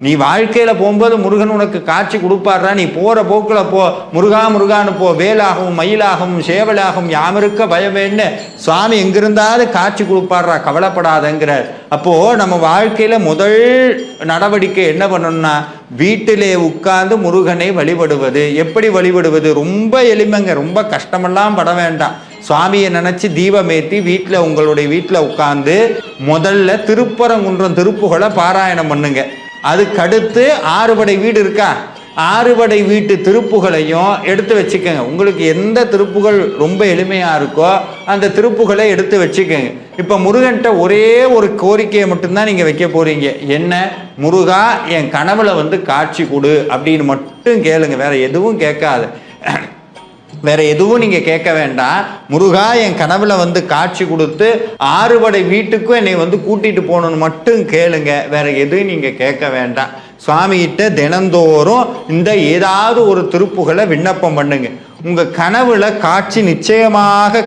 நீ வாழ்க்கையில போகும்போது முருகன் உனக்கு காட்சி கொடுப்பாடுறா, நீ போற போக்குல போ, முருகா முருகான்னு போ, வேலாகவும் மயிலாகவும் சேவலாகவும் யாமிருக்க பயமேன்னு சுவாமி எங்கிருந்தாலும் காட்சி கொடுப்பாடுறா, கவலைப்படாதங்கிறார். அப்போ நம்ம வாழ்க்கையில முதல் நடவடிக்கை என்ன பண்ணணும்னா, வீட்டிலே உட்கார்ந்து முருகனை வழிபடுவது. எப்படி வழிபடுவது? ரொம்ப எளிமைங்க, ரொம்ப கஷ்டமெல்லாம் பட வேண்டாம். சுவாமியை நினைச்சு தீபமேத்தி வீட்டில் உங்களுடைய வீட்டில் உட்கார்ந்து முதல்ல திருப்பரங்குன்றம் திருப்புகளை பாராயணம் பண்ணுங்க. அதுக்கடுத்து ஆறுபடை வீடு இருக்கா, ஆறுபடை வீட்டு திருப்புகளையும் எடுத்து வச்சுக்கோங்க. உங்களுக்கு எந்த திருப்புகள் ரொம்ப எளிமையா இருக்கோ அந்த திருப்புகளை எடுத்து வச்சுக்கோங்க. இப்ப முருகன்ட்ட ஒரே ஒரு கோரிக்கையை மட்டும்தான் நீங்க வைக்க போறீங்க. என்ன? முருகா என் கனவுல காட்சி கொடு அப்படின்னு மட்டும் கேளுங்க. வேற எதுவும் கேட்காது, வேற எதுவும் நீங்க கேட்க வேண்டாம். முருகா என் கனவுல காட்சி கொடுத்து ஆறுபடை வீட்டுக்கும் என்னை கூட்டிட்டு போகணும்னு மட்டும் கேளுங்க. வேற எதுவும் நீங்க கேட்க வேண்டாம். சுவாமி கிட்ட தினந்தோறும் இந்த ஏதாவது ஒரு திருப்புகளை விண்ணப்பம் பண்ணுங்க. உங்க கனவுல காட்சி நிச்சயமாக